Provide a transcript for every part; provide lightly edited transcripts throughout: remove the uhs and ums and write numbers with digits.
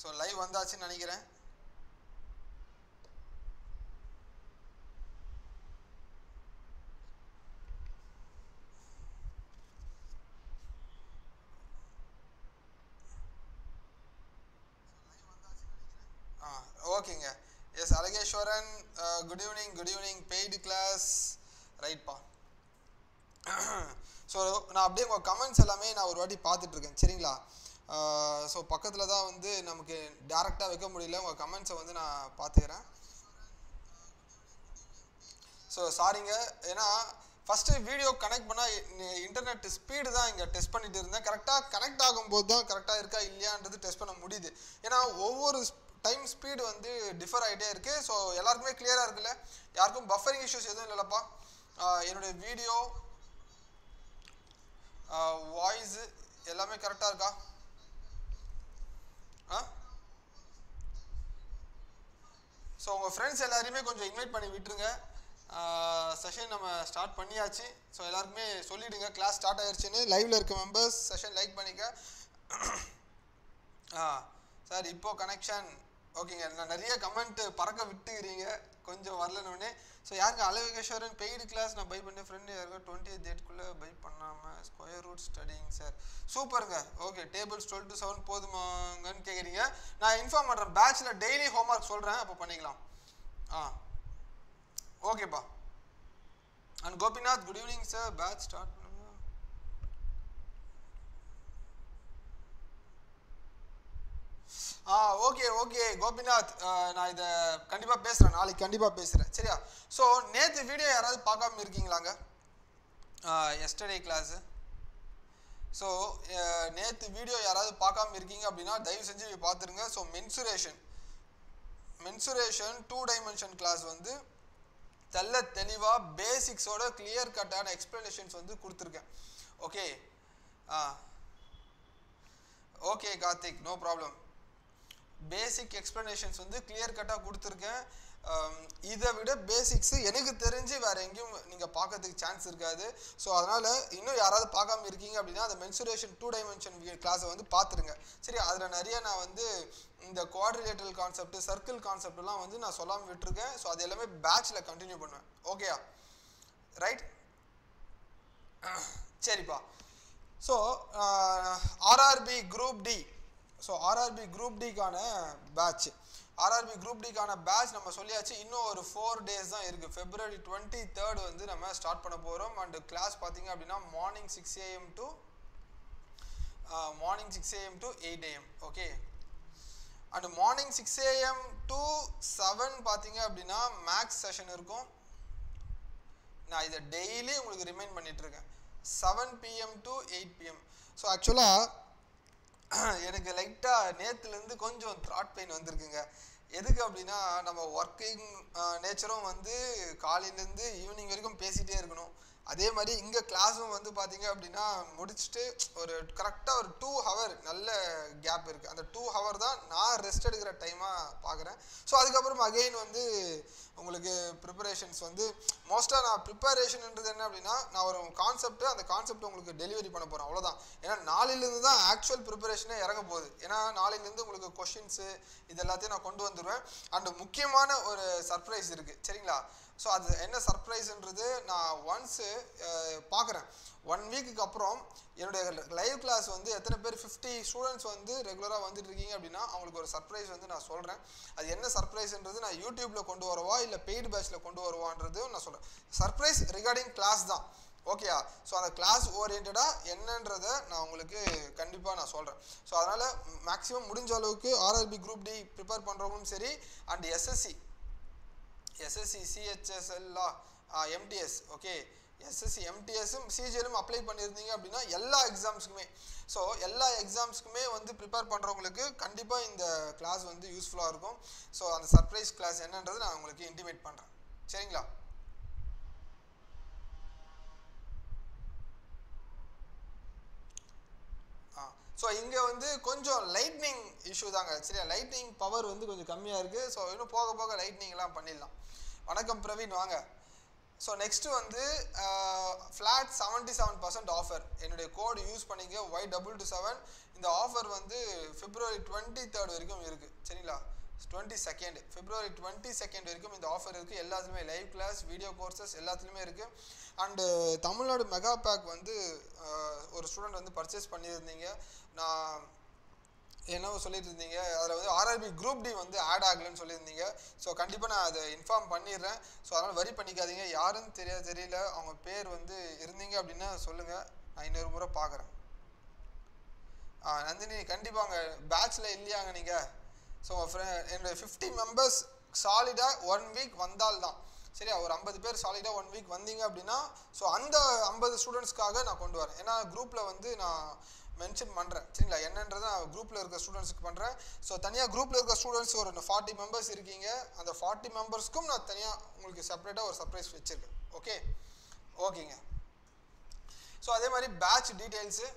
So live வந்தாச்சுன்னு நினைக்கிறேன். ஓகேங்க. Yes Alageswaran, good evening paid class ரைட்ப்பா. ஸோ நான் அப்படியே உங்கள் கமெண்ட்ஸ் எல்லாமே நான் ஒரு வாட்டி பார்த்துட்ருக்கேன் சரிங்களா. ஸோ பக்கத்தில் தான் வந்து நமக்கு டேரெக்டாக வைக்க முடியல, உங்கள் கமெண்ட்ஸை வந்து நான் பார்த்துக்கிறேன். ஸோ சாரிங்க, ஏன்னா ஃபஸ்ட்டு வீடியோ கனெக்ட் பண்ணால் இன்டர்நெட் ஸ்பீடு தான் இங்கே டெஸ்ட் பண்ணிட்டு இருந்தேன். கரெக்டாக கனெக்ட் ஆகும்போது தான் கரெக்டாக இருக்கா இல்லையான்றது டெஸ்ட் பண்ண முடியுது. ஏன்னா ஒவ்வொரு டைம் ஸ்பீடு வந்து டிஃபர் ஆகிட்டே இருக்குது. ஸோ எல்லாருக்குமே கிளியராக இருக்குல்ல, யாருக்கும் பஃபரிங் இஷ்யூஸ் எதுவும் இல்லைல்லப்பா. என்னுடைய வீடியோ வாய்ஸு எல்லாமே கரெக்டாக இருக்கா? ஸோ உங்கள் ஃப்ரெண்ட்ஸ் எல்லாரையுமே கொஞ்சம் இன்வைட் பண்ணி விட்டுருங்க. செஷன் நம்ம ஸ்டார்ட் பண்ணியாச்சு. ஸோ எல்லாருக்குமே சொல்லிவிடுங்க கிளாஸ் ஸ்டார்ட் ஆயிடுச்சுன்னு. லைவில் இருக்க மெம்பர்ஸ் செஷன் லைக் பண்ணிக்க. சார் இப்போது கனெக்ஷன் ஓகேங்க. நான் நிறைய கமெண்ட்டு பறக்க விட்டுக்கிறீங்க, கொஞ்சம் வரலன்னு. ஸோ யாருக்கு அழகேஸ்வரன் பெய்டு கிளாஸ் நான் பை பண்ணேன், ஃப்ரெண்டு யாருக்கா 20th டேட்குள்ளே பை பண்ணாமல் ஸ்கொயர் ரூட் ஸ்டடிங் சார். சூப்பருங்க. ஓகே, டேபிள்ஸ் 12 to 7 போதுமாங்கன்னு கேட்குறீங்க. நான் இன்ஃபார்ம் பண்ணுறேன், பேட்சில் டெய்லி ஹோம்ஒர்க் சொல்கிறேன், அப்போ பண்ணிக்கலாம். ஓகேப்பா. And Gopinath good evening sir, batch start பண்ணுங்க. ஓகே கோபிநாத், நான் இதை கண்டிப்பாக பேசுகிறேன், நாளைக்கு கண்டிப்பாக பேசுகிறேன் சரியா. ஸோ நேற்று வீடியோ யாராவது பார்க்காம இருக்கீங்களாங்க? Yesterday class. ஸோ நேற்று வீடியோ யாராவது பார்க்காம இருக்கீங்க அப்படின்னா தயவு செஞ்சு பார்த்துருங்க. ஸோ மென்சுரேஷன் 2 டைமென்ஷன் கிளாஸ் வந்து தெளிவாக பேசிக்ஸோட கிளியர் கட்டான எக்ஸ்பிளனேஷன்ஸ் வந்து கொடுத்துருக்கேன். Okay Karthik, no problem. Basic explanations வந்து கிளியர் கட்டாக கொடுத்துருக்கேன். இதை விட பேசிக்ஸு எனக்கு தெரிஞ்சு வேறு எங்கேயும் நீங்கள் பார்க்கறதுக்கு சான்ஸ் இருக்காது. ஸோ அதனால் இன்னும் யாராவது பார்க்காம இருக்கீங்க அப்படின்னா அந்த மென்சுரேஷன் 2 டைமென்ஷன் கிளாஸை வந்து பார்த்துருங்க சரி. அதில் நிறைய நான் வந்து இந்த குவாட்ரிலேட்டரல் கான்செப்ட், சர்க்கிள் கான்செப்ட்லாம் வந்து நான் சொல்லாமல் விட்டுருக்கேன். ஸோ அது எல்லாமே பேட்சில் கண்டினியூ பண்ணுவேன். ஓகேயா, ரைட்? சரிப்பா. So RRB group D. So RRB group டிக்கான பேட்ச் நம்ம சொல்லியாச்சு. இன்னும் ஒரு 4 days தான் இருக்குது. February 23rd வந்து நம்ம ஸ்டார்ட் பண்ண போகிறோம். அண்டு கிளாஸ் பார்த்தீங்க அப்படின்னா morning 6 AM to 8 AM. Okay, and morning 6 AM to 7 பார்த்தீங்க அப்படின்னா மேக்ஸ் செஷன் இருக்கும். நான் இதை டெய்லி உங்களுக்கு ரிமைண்ட் பண்ணிகிட்ருக்கேன். 7 PM to 8 PM. ஸோ ஆக்சுவலாக எனக்கு லைட்டாக நேற்றுலேருந்து கொஞ்சம் த்ராட் பெயின் வந்திருக்குங்க. எதுக்கு அப்படின்னா நம்ம ஒர்க்கிங் நேச்சரும் வந்து காலையிலேருந்து ஈவினிங் வரைக்கும் பேசிகிட்டே இருக்கணும். அதே மாதிரி இங்கே கிளாஸும் வந்து பார்த்தீங்க அப்படின்னா முடிச்சுட்டு ஒரு கரெக்டாக ஒரு 2 hour நல்ல கேப் இருக்குது. அந்த 2 hour தான் நான் ரெஸ்ட் எடுக்கிற டைமாக பார்க்குறேன். ஸோ அதுக்கப்புறம் அகெயின் வந்து உங்களுக்கு ப்ரிப்பரேஷன்ஸ் வந்து மோஸ்ட்டாக நான் ப்ரிப்பரேஷன்ன்றது என்ன அப்படின்னா நான் ஒரு அந்த கான்செப்ட் உங்களுக்கு டெலிவரி பண்ண போகிறேன், அவ்வளோதான். ஏன்னா நாளையிலேருந்து தான் ஆக்சுவல் ப்ரிப்பரேஷனே இறங்க போகுது. ஏன்னா நாளையிலேருந்து உங்களுக்கு கொஷின்ஸு இது எல்லாத்தையும் நான் கொண்டு வந்துடுவேன். அண்டு முக்கியமான ஒரு சர்ப்ரைஸ் இருக்குது சரிங்களா. ஸோ அது என்ன சர்ப்ரைஸ்ன்றது நான் ஒன்ஸு பார்க்குறேன். 1 வீக்குக்கு அப்புறம் என்னுடைய லைவ் கிளாஸ் வந்து எத்தனை பேர் 50 ஸ்டூடெண்ட்ஸ் வந்து ரெகுலராக வந்துட்டு இருக்கீங்க அப்படின்னா அவங்களுக்கு ஒரு சர்ப்ரைஸ் வந்து நான் சொல்கிறேன். அது என்ன சர்ப்ரைஸ்ன்றது நான் யூடியூப்பில் கொண்டு வரவா இல்லை பெய்டு பேட்சில் கொண்டு வருவான்றது நான் சொல்கிறேன். சர்ப்ரைஸ் ரிகார்டிங் கிளாஸ் தான், ஓகேயா. ஸோ அந்த கிளாஸ் ஓரியன்டாக என்னன்றதை நான் உங்களுக்கு கண்டிப்பாக நான் சொல்கிறேன். ஸோ அதனால் மேக்ஸிமம் முடிஞ்ச அளவுக்கு ஆர்ஆர்பி குரூப் டி ப்ரிப்பேர் பண்ணுறவங்களும் சரி அண்ட் எஸ்எஸ்சி சிஹெச்எஸ்எல்லா எம்டிஎஸ் ஓகே எஸ்எஸ்சி எம்டிஎஸும் சிஜிஎலும் அப்ளை பண்ணியிருந்தீங்க அப்படின்னா எல்லா எக்ஸாம்ஸ்க்குமே வந்து ப்ரிப்பேர் பண்ணுறவங்களுக்கு கண்டிப்பாக இந்த கிளாஸ் வந்து யூஸ்ஃபுல்லாக இருக்கும். ஸோ அந்த சர்ப்ரைஸ் கிளாஸ் என்னன்றது நான் உங்களுக்கு இன்டிமேட் பண்ணுறேன் சரிங்களா. ஸோ இங்கே வந்து கொஞ்சம் லைட்னிங் இஷ்யூ தாங்க சரியா. லைட்னிங் பவர் வந்து கொஞ்சம் கம்மியாக இருக்குது. ஸோ இன்னும் போக போக லைட்னிங்லாம் பண்ணிடலாம். வணக்கம் பிரவீன், வாங்க. ஸோ நெக்ஸ்ட் வந்து ஃப்ளாட் 77% ஆஃபர். என்னுடைய கோடு யூஸ் பண்ணிக்க Y227. இந்த ஆஃபர் வந்து February 23 வரைக்கும் இருக்குது. சரிங்களா? 22 February 22 வரைக்கும் இந்த ஆஃபர் இருக்குது. எல்லாத்துலேயுமே லைவ் கிளாஸ், வீடியோ கோர்சஸ் எல்லாத்துலேயுமே இருக்குது. அண்டு தமிழ்நாடு மெகா பேக் வந்து ஒரு ஸ்டூடெண்ட் வந்து பர்ச்சேஸ் பண்ணியிருந்தீங்க. நான் என்னவோ சொல்லிட்டு இருந்தீங்க, அதில் வந்து ஆர்ஆர்பி குரூப் டி வந்து ஆட் ஆகலைன்னு சொல்லியிருந்தீங்க. ஸோ கண்டிப்பாக நான் அதை இன்ஃபார்ம் பண்ணிடுறேன். ஸோ அதனால் வரி பண்ணிக்காதீங்க. யாருன்னு தெரியல, அவங்க பேர் வந்து இருந்தீங்க அப்படின்னா சொல்லுங்கள், நான் இன்னொரு முறை பார்க்குறேன். நந்தினி கண்டிப்பாங்க பேட்சில் இல்லையாங்க நீங்கள்? ஸோ என்னுடைய 50 மெம்பர்ஸ் சாலிடாக 1 வீக் வந்தால்தான் சரியா. ஒரு 50 பேர் சாலிடாக 1 வீக் வந்தீங்க அப்படின்னா ஸோ அந்த 50 ஸ்டூடெண்ட்ஸ்க்காக நான் கொண்டு வரேன். ஏன்னா குரூப்பில் வந்து நான் மென்ஷன் பண்ணுறேன் சரிங்களா, என்னன்றதை நான் குரூப்பில் இருக்க ஸ்டூடெண்ட்ஸுக்கு பண்ணுறேன். ஸோ தனியாக குரூப்பில் இருக்க ஸ்டூடெண்ட்ஸ் ஒரு 40 மெம்பர்ஸ் இருக்கீங்க. அந்த 40 மெம்பர்ஸ்க்கும் நான் தனியாக உங்களுக்கு செப்பரேட்டாக ஒரு சர்ப்ரைஸ் வச்சுருக்கேன். ஓகேங்க. ஸோ அதே மாதிரி பேட்ச் டீட்டெயில்ஸு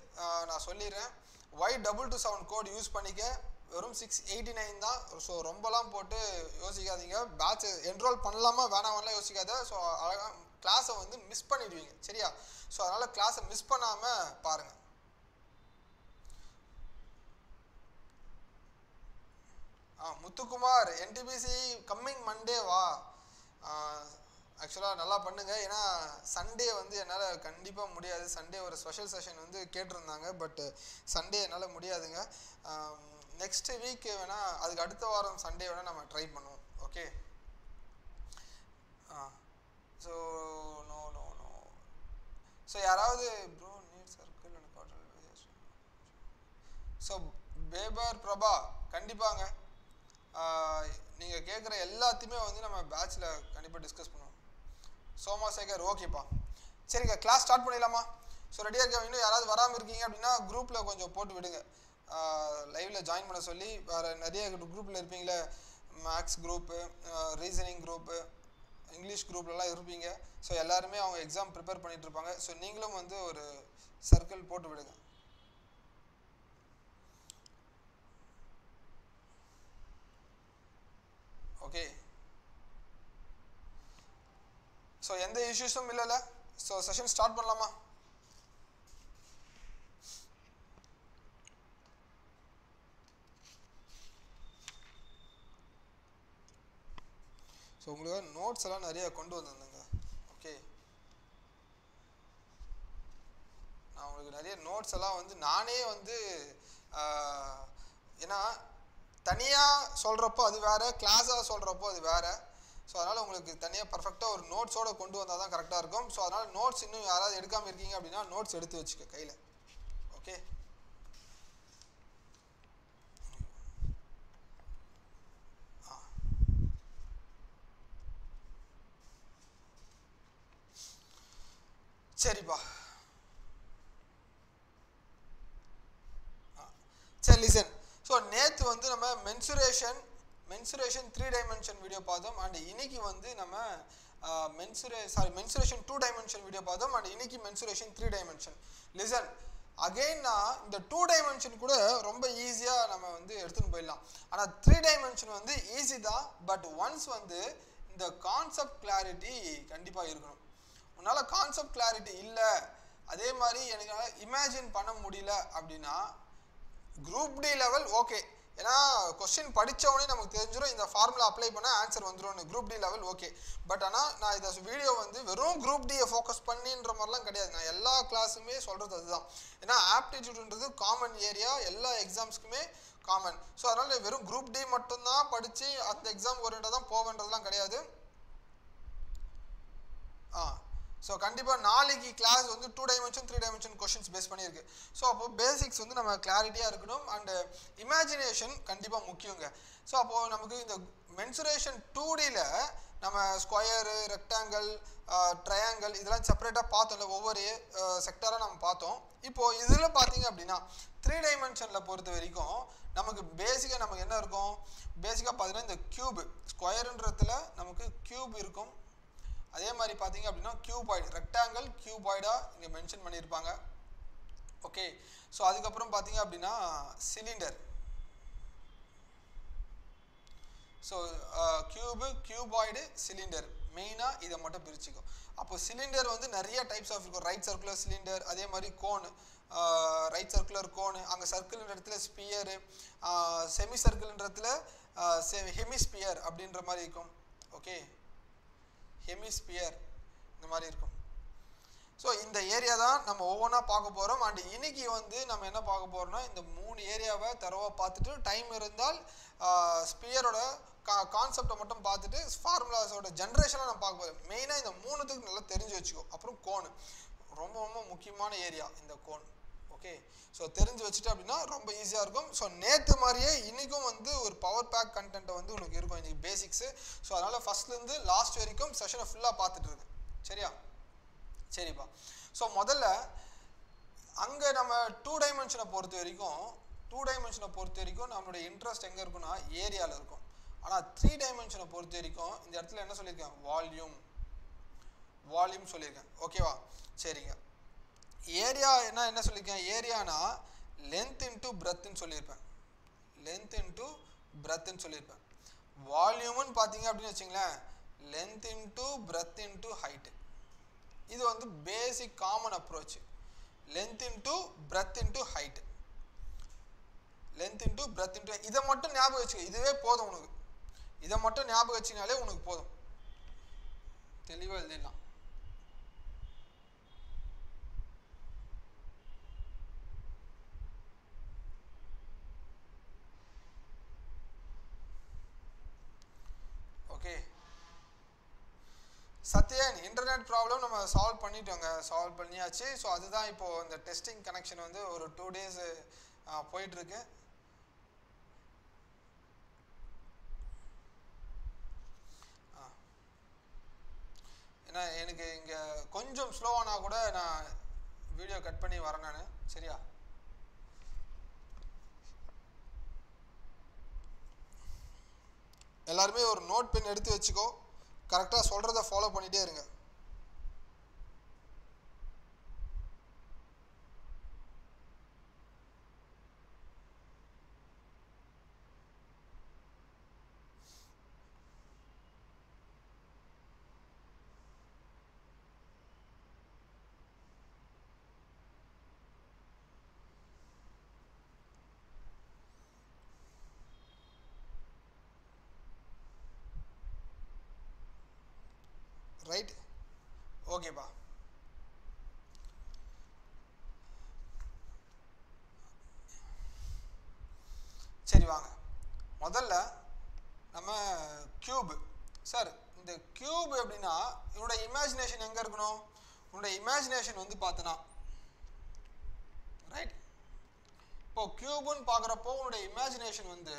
நான் சொல்லிடுறேன். Y227 கோட் யூஸ் பண்ணிக்க. வெறும் 689 தான். ஸோ ரொம்பலாம் போட்டு யோசிக்காதீங்க. பேட்ச் என்ரோல் பண்ணலாமா வேணாம்லாம் யோசிக்காத. ஸோ அழகாக கிளாஸை வந்து மிஸ் பண்ணிடுவீங்க சரியா. ஸோ அதனால் கிளாஸை மிஸ் பண்ணாமல் பாருங்கள். முத்துக்குமார் NTPC கம்மிங் மண்டே வா. ஆக்சுவலாக நல்லா பண்ணுங்கள். ஏன்னா சண்டே வந்து என்னால் கண்டிப்பாக முடியாது. சண்டே ஒரு ஸ்பெஷல் செஷன் வந்து கேட்டிருந்தாங்க. பட் சண்டே என்னால் முடியாதுங்க. நெக்ஸ்ட் வீக் வேணால் அதுக்கு அடுத்த வாரம் சண்டே வேணால் நம்ம ட்ரை பண்ணுவோம். ஓகே. ஸோ நோ ஸோ யாராவது bro need circle so paper Prabha கண்டிப்பாங்க நீங்கள் கேட்குற எல்லாத்தையுமே வந்து நம்ம பேட்சில் கண்டிப்பாக டிஸ்கஸ் பண்ணுவோம். சோமாசேகர் ஓகேப்பா. சரிங்க, கிளாஸ் ஸ்டார்ட் பண்ணிடலாமா? ஸோ ரெடியாக இருக்க. இன்னும் யாராவது வராமல் இருக்கீங்க அப்படின்னா குரூப்பில் கொஞ்சம் போட்டு விடுங்க. லைவில் ஜாயின் பண்ண சொல்லி. வேறு நிறைய குரூப்பில் இருப்பீங்களே, maths group, reasoning group, English குரூப்லலாம் இருப்பீங்க. ஸோ எல்லாருமே அவங்க எக்ஸாம் ப்ரிப்பேர் பண்ணிகிட்டு இருப்பாங்க. ஸோ நீங்களும் வந்து ஒரு சர்க்கிள் போட்டு விடுங்க. ஓகே. ஸோ எந்த இஷ்யூஸும் இல்லைல்ல? ஸோ செஷன் ஸ்டார்ட் பண்ணலாமா? ஸோ உங்களுக்கு நோட்ஸ் எல்லாம் நிறைய கொண்டு வந்திருந்தேங்க. ஓகே, நான் உங்களுக்கு நிறைய நோட்ஸ் எல்லாம் வந்து நானே வந்து ஏன்னா தனியாக சொல்கிறப்போ அது வேறு, கிளாஸாக சொல்கிறப்போ அது வேறு. ஸோ அதனால் உங்களுக்கு தனியாக பர்ஃபெக்டாக ஒரு நோட்ஸோடு கொண்டு வந்தால் தான் கரெக்டாக இருக்கும். ஸோ அதனால் நோட்ஸ் இன்னும் யாராவது எடுக்காமல் இருக்கீங்க அப்படின்னா நோட்ஸ் எடுத்து வச்சுக்க கையில். ஓகே. சரிப்பா. சரி லிசன். ஸோ நேற்று வந்து நம்ம மென்சுரேஷன் 3 டைமென்ஷன் வீடியோ பார்த்தோம். அண்ட் இன்னைக்கு வந்து நம்ம மென்சுரேஷன் 2 டைமென்ஷன் வீடியோ பார்த்தோம். அண்ட் இன்னைக்கு மென்சுரேஷன் 3 டைமென்ஷன். லிசன் அகெயின், நான் இந்த 2 டைமென்ஷன் கூட ரொம்ப ஈஸியாக நம்ம வந்து எடுத்துன்னு போயிடலாம். ஆனால் 3 டைமென்ஷன் வந்து ஈஸி தான். பட் ஒன்ஸ் வந்து இந்த கான்செப்ட் கிளாரிட்டி கண்டிப்பாக இருக்கணும். உன்னால் கான்செப்ட் கிளாரிட்டி இல்லை, அதே மாதிரி எனக்கு இமேஜின் பண்ண முடியல அப்படின்னா குரூப் டி லெவல் ஓகே. ஏன்னா கொஸ்டின் படித்தவொடனே நமக்கு தெரிஞ்சிடும் இந்த ஃபார்முலா அப்ளை பண்ணால் ஆன்சர் வந்துடும். Group D level okay. But ஆனால் நான் இந்த வீடியோ வந்து வெறும் குரூப் டியை ஃபோக்கஸ் பண்ணின்ற மாதிரிலாம் கிடையாது. நான் எல்லா கிளாஸுமே சொல்கிறது அதுதான். ஏன்னா ஆப்டிடியூடுன்றது காமன் ஏரியா, எல்லா எக்ஸாம்ஸ்க்குமே காமன். ஸோ அதனால் வெறும் குரூப் டி மட்டும்தான் படித்து அந்த எக்ஸாம் ஓரியன்டாக தான் போவேன்றதுலாம் கிடையாது. ஸோ கண்டிப்பாக நாளைக்கு கிளாஸ் வந்து 2 டைமென்ஷன் 3 டைமென்ஷன் கொஷின்ஸ் பேஸ் பண்ணியிருக்கு. ஸோ அப்போது பேசிக்ஸ் வந்து நம்ம கிளாரிட்டியாக இருக்கணும். அண்டு இமேஜினேஷன் கண்டிப்பாக முக்கியங்க. ஸோ அப்போது நமக்கு இந்த மென்சுரேஷன் 2Dயில் நம்ம ஸ்கொயரு, ரெக்டாங்கிள், ட்ரையாங்கிள் இதெல்லாம் செப்பரேட்டாக பார்த்தோம்ல, ஒவ்வொரு செக்டராக நம்ம பார்த்தோம். இப்போது இதில் பார்த்தீங்க அப்படின்னா 3 டைமென்ஷனில் பொறுத்த வரைக்கும் நமக்கு பேசிக்காக நமக்கு என்ன இருக்கும்? பேசிக்காக பார்த்தீங்கன்னா இந்த கியூப், ஸ்கொயருன்றதுல நமக்கு கியூப் இருக்கும். அதே மாதிரி பார்த்தீங்க அப்படின்னா கியூபாய்டு, ரெக்டாங்கிள் கியூபாய்டாக இங்கே மென்ஷன் பண்ணியிருப்பாங்க. ஓகே. ஸோ அதுக்கப்புறம் பார்த்தீங்க அப்படின்னா cylinder. So cube, cuboid, cylinder மெயினாக இதை மட்டும் பிரிச்சுக்கோ. அப்போ சிலிண்டர் வந்து நிறைய டைப்ஸ் ஆஃப் இருக்கும். ரைட் சர்க்குலர் சிலிண்டர், அதே மாதிரி கோனு, ரைட் சர்க்குலர் கோனு, அங்கே சர்க்கிள்ன்ற இடத்துல ஸ்பியரு, செமி சர்க்கிள்ன்ற இடத்துல ஹெமிஸ்பியர் அப்படின்ற மாதிரி இருக்கும். ஓகே, ஹெமிஸ்பியர் இந்த மாதிரி இருக்கும். ஸோ இந்த ஏரியா தான் நம்ம ஒவ்வொன்றா பார்க்க போகிறோம். அண்ட் இன்னைக்கு வந்து நம்ம என்ன பார்க்க போகிறோம்னா இந்த 3 ஏரியாவை தரவாக பார்த்துட்டு டைம் இருந்தால் ஸ்பியரோட கான்செப்டை மட்டும் பார்த்துட்டு ஃபார்முலாஸோட ஜென்ரேஷனாக நம்ம பார்க்க போகிறோம். மெயினாக இந்த 3த்துக்கு நல்லா தெரிஞ்சு வச்சுக்கோ. அப்புறம் கோனு ரொம்ப ரொம்ப முக்கியமான ஏரியா இந்த கோன். ஓகே, ஸோ தெரிஞ்சு வச்சுட்டு அப்படின்னா ரொம்ப ஈஸியாக இருக்கும். ஸோ நேற்று மாதிரியே இன்றைக்கும் வந்து ஒரு பவர் பேக் கண்டென்ட்டை வந்து உனக்கு இருக்கும் இன்றைக்கி பேசிக்ஸு. ஸோ அதனால் ஃபஸ்ட்லேருந்து லாஸ்ட் வரைக்கும் செஷனை ஃபுல்லாக பார்த்துட்டு இருக்கு. சரியா? சரிப்பா. ஸோ முதல்ல அங்கே நம்ம 2 டைமென்ஷனை பொறுத்த வரைக்கும் நம்மளுடைய இன்ட்ரெஸ்ட் எங்கே இருக்குன்னா ஏரியாவில் இருக்கும். ஆனால் 3 டைமென்ஷனை பொறுத்த வரைக்கும் இந்த இடத்துல என்ன சொல்லியிருக்கேன், வால்யூம் சொல்லியிருக்கேன். ஓகேவா? சரிங்க. ஏரியா என்ன சொல்லியிருக்கேன், ஏரியானா லென்த் இன்ட்டு பிரெத்துன்னு சொல்லியிருப்பேன். வால்யூம்னு பார்த்தீங்க அப்படின்னு வச்சுங்களேன், length into breadth into height. இது வந்து basic common approach. Length into breadth into height, இதை மட்டும் ஞாபகம் வச்சுக்க. இதுவே போதும் உனக்கு. இதை மட்டும் ஞாபகம் வச்சினாலே உனக்கு போதும். தெளிவாக எழுதிடலாம். ஓகே, சத்யன் இன்டர்நெட் ப்ராப்ளம் நம்ம சால்வ் பண்ணியாச்சு. ஸோ அதுதான் இப்போது இந்த டெஸ்டிங் கனெக்ஷன் வந்து ஒரு 2 days போயிட்டுருக்கு. ஏன்னா எனக்கு இங்கே கொஞ்சம் ஸ்லோவானா கூட நான் வீடியோ கட் பண்ணி வரேன் நான். சரியா? எல்லாருமே ஒரு நோட் பென் எடுத்து வச்சுக்கோ. கரெக்டாக சொல்கிறத ஃபாலோ பண்ணிகிட்டே இருங்க. ரைட்? ஓகேப்பா. சரி வாங்க. முதல்ல நம்ம கியூப். சார் இந்த கியூப் எப்படின்னா என்னோட இமேஜினேஷன் எங்கே இருக்கணும், உன்னோட இமேஜினேஷன் வந்து பார்த்தனா ரைட். இப்போ கியூப்னு பார்க்குறப்போ உன்னோட இமேஜினேஷன் வந்து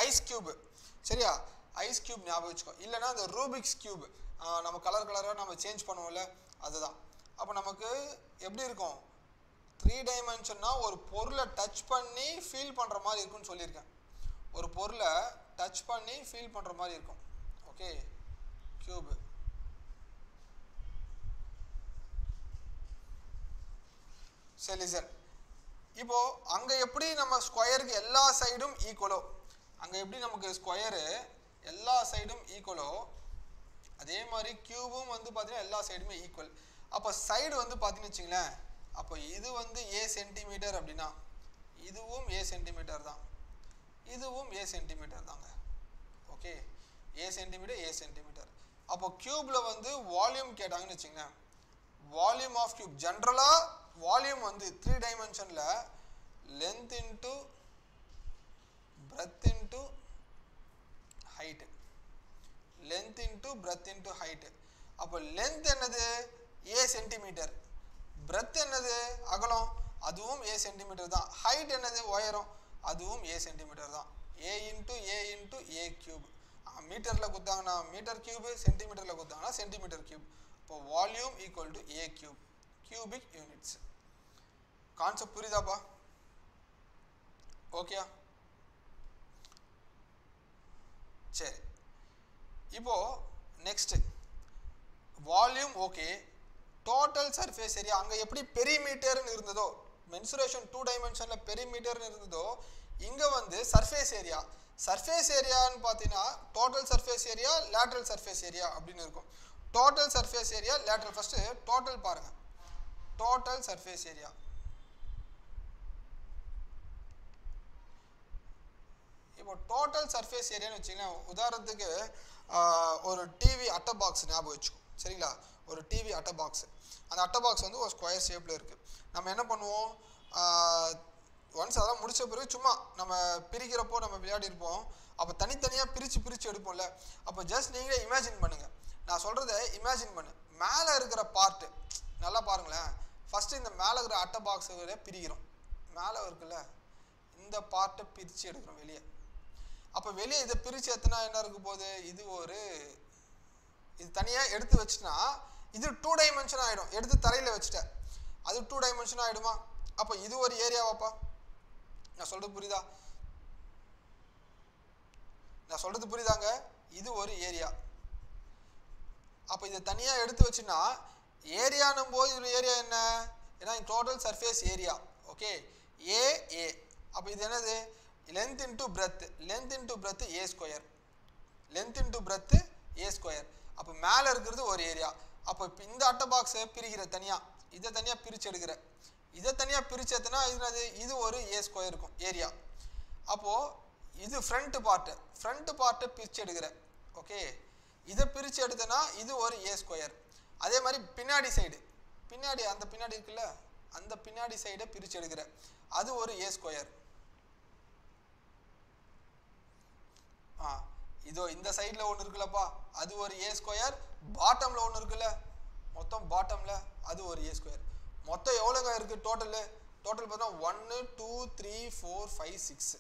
ஐஸ் கியூப். சரியா? ஐஸ் கியூப் ஞாபகம் வச்சுக்கோ. இல்லைனா அந்த ரூபிக்ஸ் கியூப் நம்ம கலராக நம்ம சேஞ்ச் பண்ணுவோம்ல, அதுதான். அப்போ நமக்கு எப்படி இருக்கும், 3 டைமென்ஷன்னா ஒரு பொருளை டச் பண்ணி ஃபீல் பண்ணுற மாதிரி இருக்குன்னு சொல்லியிருக்கேன். ஒரு பொருளை டச் பண்ணி ஃபீல் பண்ணுற மாதிரி இருக்கும். Okay, cube. சரி சார், இப்போது அங்கே எப்படி நம்ம ஸ்கொயருக்கு எல்லா சைடும் ஈக்குவலோ, அங்கே எப்படி நமக்கு ஸ்கொயரு எல்லா சைடும் ஈக்குவலோ, அதே மாதிரி கியூபும் வந்து பார்த்தீங்கன்னா எல்லா சைடுமே ஈக்குவல். அப்போ சைடு வந்து பார்த்தீங்கன்னு வச்சுங்களேன், அப்போ இது வந்து A சென்டிமீட்டர் அப்படின்னா இதுவும் A சென்டிமீட்டர் தான், இதுவும் A சென்டிமீட்டர் தாங்க. Okay, A centimetre. அப்போ கியூபில் வந்து வால்யூம் கேட்டாங்கன்னு வச்சுங்களேன், வால்யூம் ஆஃப் கியூப் ஜென்ரலாக வால்யூம் வந்து 3 டைமென்ஷனில் length into breadth into height, length into breadth into height. அப்போ length என்னது A சென்டிமீட்டர், breadth என்னது அகலம், அதுவும் A சென்டிமீட்டர் தான். height என்னது உயரம், அதுவும் A சென்டிமீட்டர் தான். A into A cube. மீட்டரில் கொடுத்தாங்கன்னா மீட்டர் கியூப், சென்டிமீட்டரில் கொடுத்தாங்கன்னா சென்டிமீட்டர் கியூப். இப்போ volume equal to A cube, cubic units. Concept புரியுதாப்பா? ஓகேயா? சரி, இப்போ next volume. Okay, total surface area அங்கே எப்படி பெரிமீட்டர்னு இருந்ததோ, மென்சுரேஷன் 2 டைமென்ஷனில் பெரிமீட்டர்னு இருந்ததோ, இங்கே வந்து சர்ஃபேஸ் ஏரியா. சர்ஃபேஸ் ஏரியான்னு பார்த்தீங்கன்னா total surface area lateral surface area அப்படின்னு இருக்கும். Total surface area lateral. First total பாருங்கள். டோட்டல் சர்ஃபேஸ் ஏரியா இப்போ டோட்டல் சர்ஃபேஸ் ஏரியான்னு வச்சிங்கன்னா உதாரணத்துக்கு ஒரு டிவி அட்டை பாக்ஸ் ஞாபகம் வச்சுக்கோ. சரிங்களா? ஒரு டிவி அட்டை பாக்ஸ். அந்த அட்டை பாக்ஸ் வந்து ஒரு ஸ்கொயர் ஷேப்பில் இருக்குது. நம்ம என்ன பண்ணுவோம், ஒன்ஸ் அதெல்லாம் முடிச்ச பிறகு சும்மா நம்ம பிரிக்கிறப்போ நம்ம விளையாடி இருப்போம். அப்போ தனித்தனியாக பிரித்து எடுப்போம்ல. அப்போ ஜஸ்ட் நீங்களே இமேஜின் பண்ணுங்கள். நான் சொல்கிறத இமேஜின் பண்ணு. மேலே இருக்கிற பார்ட்டு நல்லா பாருங்களேன். ஃபஸ்ட்டு இந்த மேலே இருக்கிற அட்டை பாக்ஸை பிரிக்கிறோம். மேலே இருக்குல்ல, இந்த பார்ட்டை பிரித்து எடுக்கிறோம் வெளியே. அப்போ வெளியே இதை பிரித்து எத்தனை என்ன இருக்க போகுது, இது தனியாக எடுத்து வச்சுன்னா இது 2 டைமென்ஷன் ஆகிடும். எடுத்து தரையில் வச்சுட்டேன், அது 2 டைமென்ஷன் ஆகிடுமா? அப்போ இது ஒரு ஏரியாவாப்பா. நான் சொல்கிறது புரியுதா? நான் சொல்கிறது புரியுதாங்க? இது ஒரு ஏரியா. அப்போ இதை தனியாக எடுத்து வச்சுன்னா ஏரியானும் போது இது ஏரியா என்ன, ஏன்னா total surface area. Okay, A. அப்போ இது என்னது, length into breadth. Length into breadth A square. Length into breadth A square. அப்போ மேலே இருக்கிறது ஒரு ஏரியா. அப்போ இப்போ இந்த அட்டை பாக்ஸை பிரிக்கிற தனியாக, இதை தனியாக பிரித்து எடுக்கிற, இதை தனியாக பிரித்து எடுத்தனா இது ஒரு ஏ ஸ்கொயர் இருக்கும் ஏரியா. அப்போது இது ஃப்ரண்ட்டு பார்ட்டை பிரித்து எடுக்கிற. ஓகே, இதை பிரித்து எடுத்தனா இது ஒரு ஏ ஸ்கொயர். அதே மாதிரி பின்னாடி சைடு, அந்த பின்னாடி இருக்குல்ல, அந்த பின்னாடி சைடை பிரித்து எடுக்கிற, அது ஒரு ஏ ஸ்கொயர். இதோ இந்த சைடில் ஒன்று இருக்குல்லப்பா, அது ஒரு ஏ ஸ்கொயர். பாட்டமில் ஒன்று இருக்குல்ல, மொத்தம் பாட்டமில் அது ஒரு ஏ ஸ்கொயர். மொத்தம் எவ்வளோங்க இருக்குது டோட்டல் பார்த்தா 1 2 3 4 5 6.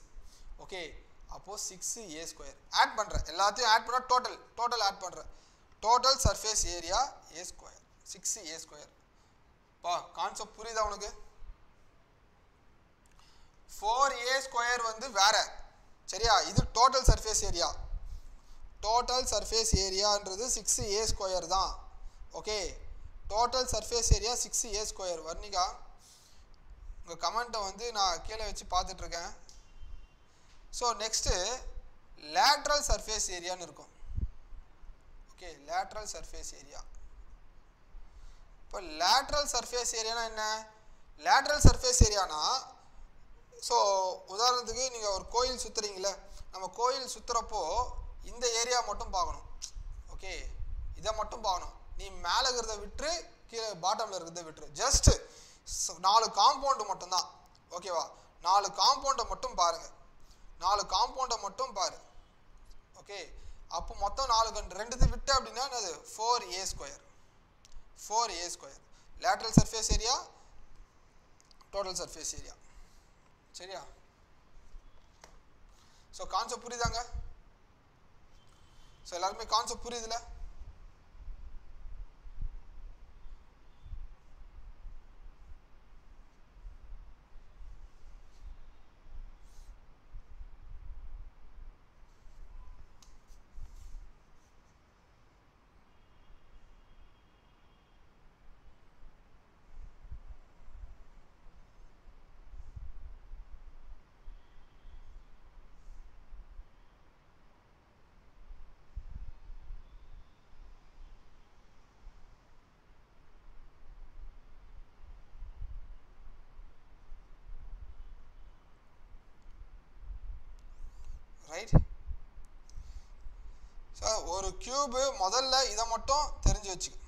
ஓகே, அப்போது 6 ஏ ஸ்கொயர். ஆட் பண்ணுறேன், எல்லாத்தையும் ஆட் பண்ணால் டோட்டல் ஆட் பண்ணுறேன். Total surface area A square, 6 A square. பா, கான்செப்ட் புரியுதா உனக்கு? 4 ஏ ஸ்கொயர் வந்து வேற. சரியா? இது total surface area. Total surface ஏரியான்றது 6 ஏ ஸ்கொயர் தான். Okay, total surface area 6 A square. Varnika, உங்கள் கமெண்ட்டை வந்து நான் கீழே வச்சு பார்த்துட்ருக்கேன். ஸோ நெக்ஸ்ட்டு லேட்ரல் சர்ஃபேஸ் ஏரியான்னு இருக்கும். Okay, lateral surface area. இப்போ லேட்ரல் சர்ஃபேஸ் ஏரியானா என்ன? லேட்ரல் சர்ஃபேஸ் ஏரியானா, ஸோ உதாரணத்துக்கு நீங்கள் ஒரு கோயில் சுற்றுறீங்களே, நம்ம கோயில் சுற்றுறப்போ இந்த ஏரியா மட்டும் பார்க்கணும். ஓகே, இதை மட்டும் பார்க்கணும். நீ மேலே இருக்கிறத விட்டுரு, கீழே பாட்டமில் இருக்கிறத விட்டுரு. ஜஸ்ட்டு 4 காம்பவுண்டு மட்டும்தான். ஓகேவா? 4 காம்பவுண்டை மட்டும் பாருங்கள். 4 காம்பவுண்டை மட்டும் பாரு. ஓகே, அப்போ மொத்தம் 2 விட்டு அப்படின்னா அது 4 A square. 4 A square lateral surface area, total surface area. சரியா? ஸோ கான்செப்ட் புரியுதாங்க? ஸோ எல்லாருமே கான்செப்ட் புரியுதுல? ரைட்? சார், ஒரு கியூபு முதல்ல இதை மட்டும் தெரிஞ்சு வச்சுக்க.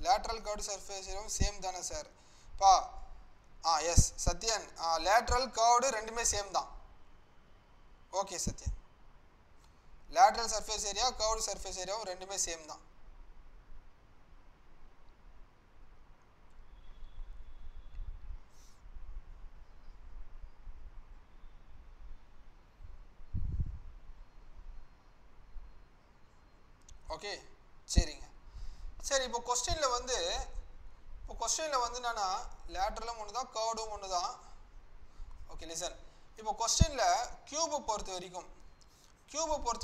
லேட்ரல் கர்வ்டு சர்ஃபேஸ் ஏரியாவும் சேம் தானே சார்? பா, எஸ் சத்யன், லேட்ரல் கர்வ்டு ரெண்டுமே சேம் தான். Okay Sathyan, lateral surface area curved surface ஏரியாவும் ரெண்டுமே சேம் தான். ஓகே, சரிங்க. சரி, இப்போ கொஸ்டினில் வந்து என்னன்னா லேட்ரலும் ஒன்று தான், கர்வ்டும் ஒன்று தான். Okay, listen. இப்போ கொஸ்டினில் கியூபை பொறுத்த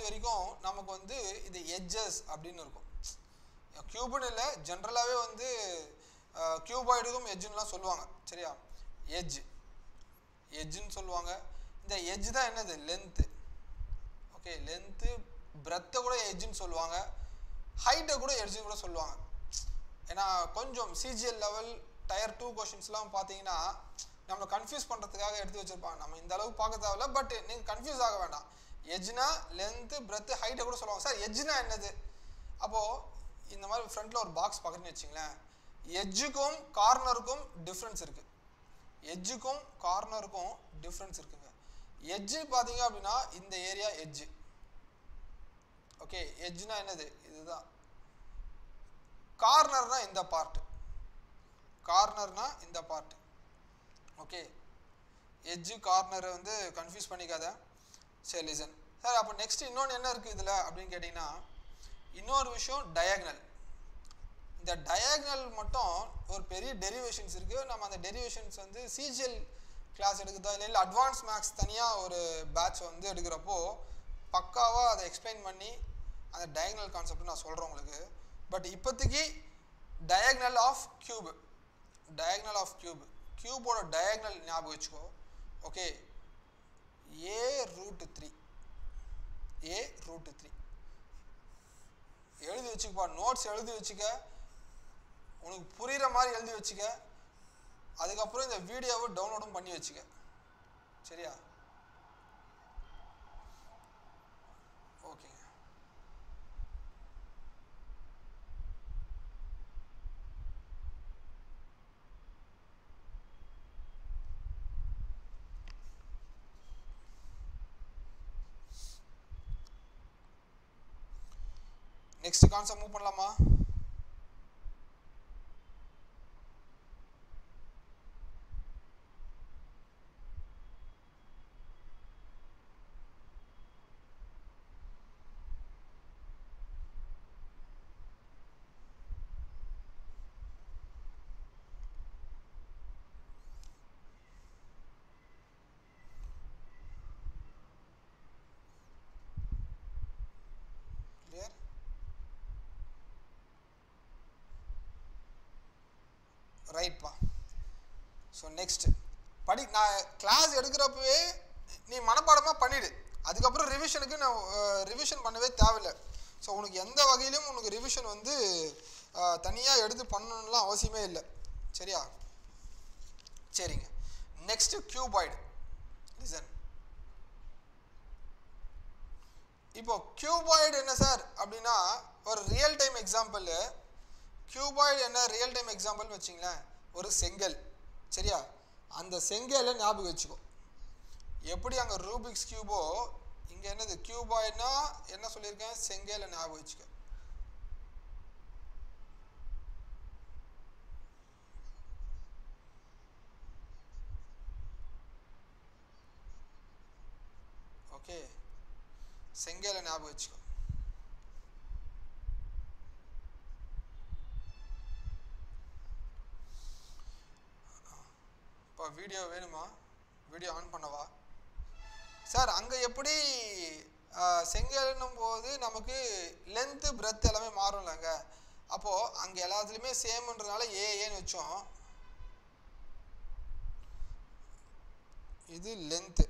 வரைக்கும் நமக்கு வந்து இது எட்ஜஸ் அப்படின்னு இருக்கும். கியூபுன்னு இல்லை, ஜென்ரலாகவே வந்து கியூபாய்டுக்கும் எட்ஜுன்னெலாம் சொல்லுவாங்க. சரியா? எட்ஜுன்னு சொல்லுவாங்க. இந்த எட்ஜ் தான் என்னது, லென்த்து. ஓகே, லென்த்து பிரெத்தை கூட எட்ஜுன்னு சொல்லுவாங்க, ஹைட்டை கூட எட்ஜுன்னு கூட சொல்லுவாங்க. ஏன்னா கொஞ்சம் சிஜிஎல் லெவல் டயர் 2 கொஷின்ஸ்லாம் பார்த்தீங்கன்னா நம்மளை கன்ஃபியூஸ் பண்ணுறதுக்காக எடுத்து வச்சுருப்பாங்க. நம்ம இந்த அளவுக்கு பார்க்க தேவையில்ல, பட் நீங்கள் கன்ஃபியூஸ் ஆக வேண்டாம். எட்ஜ்னா லென்த்து பிரெத்து ஹைட்டை கூட சொல்லுவாங்க. சார் எட்ஜ்னா என்னது? அப்போது இந்த மாதிரி ஃப்ரண்ட்டில் ஒரு பாக்ஸ் பார்க்குறேன்னு வச்சுங்களேன், எட்ஜுக்கும் கார்னருக்கும் டிஃப்ரென்ஸ் இருக்குது. எட்ஜுக்கும் கார்னருக்கும் டிஃப்ரென்ஸ் இருக்குங்க. எட்ஜு பார்த்தீங்க அப்படின்னா இந்த ஏரியா எட்ஜு. ஓகே, எட்ஜ்னா என்னது? இதுதான். கார்னர்னா இந்த பார்ட். கார்னர்னா இந்த பார்ட். ஓகே, எட்ஜு கார்னரை வந்து கன்ஃபியூஸ் பண்ணிக்காத. சரி லிசன் சார். அப்போ நெக்ஸ்ட் இன்னொன்று என்ன இருக்குது இதில் அப்படின்னு கேட்டிங்கன்னா, இன்னொரு விஷயம் டயக்னல். இந்த டயக்னல் மட்டும் ஒரு பெரிய டெரிவேஷன்ஸ் இருக்குது. நம்ம அந்த டெரிவேஷன்ஸ் வந்து சிஜிஎல் கிளாஸ் எடுக்கிறதா இல்லை அட்வான்ஸ் மேக்ஸ் தனியாக ஒரு பேட்ச் வந்து எடுக்கிறப்போ பக்காவாக அதை எக்ஸ்பிளைன் பண்ணி அந்த டயக்னல் கான்செப்ட் நான் சொல்கிறேன் உங்களுக்கு. பட் இப்போதைக்கு diagonal of cube, diagonal of cube, கியூபோட டயக்னல் ஞாபகம் வச்சுக்கோ. ஓகே, a√3, a√3 எழுதி வச்சுக்கப்பா. நோட்ஸ் எழுதி வச்சுக்க, உனக்கு புரிகிற மாதிரி எழுதி வச்சுக்க. அதுக்கப்புறம் இந்த வீடியோவை டவுன்லோடும் பண்ணி வச்சுக்க. சரியா? ஓகேங்க. நெக்ஸ்ட் கான்செப்ட் மூவ் பண்ணலாமா? ரைட்ப்பா. ஸோ நெக்ஸ்ட் நான் கிளாஸ் எடுக்கிறப்பவே நீ மனப்பாடமாக பண்ணிவிடு. அதுக்கப்புறம் ரிவிஷனுக்கு நான் ரிவிஷன் பண்ணவே தேவையில்லை. ஸோ உனக்கு எந்த வகையிலும் உனக்கு ரிவிஷன் வந்து தனியாக எடுத்து பண்ணணும்லாம் அவசியமே இல்லை. சரியா? சரிங்க. Next cuboid. லிசன். இப்போ கியூபாய்டு என்ன சார் அப்படின்னா ஒரு ரியல் டைம் எக்ஸாம்பிள். கியூபாய்டு என்ன ரியல் டைம் எக்ஸாம்பிள்னு வச்சிங்களேன், ஒரு செங்கல். சரியா? அந்த செங்கலை ஞாபகம் வச்சுக்கோ. எப்படி அங்கே ரூபிக்ஸ் கியூபோ இங்கே என்னது கியூபாய்டுனா என்ன சொல்லியிருக்கேன், செங்கலை ஞாபகம் வச்சுக்கோ. ஓகே, செங்கலை ஞாபகம் வச்சுக்கோ. இப்போ வீடியோ வேணுமா? வீடியோ ஆன் பண்ணவா? சார் அங்கே எப்படி செங்கல்னும் போது நமக்கு லென்த்து பிரெத் எல்லாமே மாறும்லங்க. அப்போது அங்கே எல்லாத்துலேயுமே சேம்ன்றதுனால ஏன்னு வச்சோம். இது லென்த்து,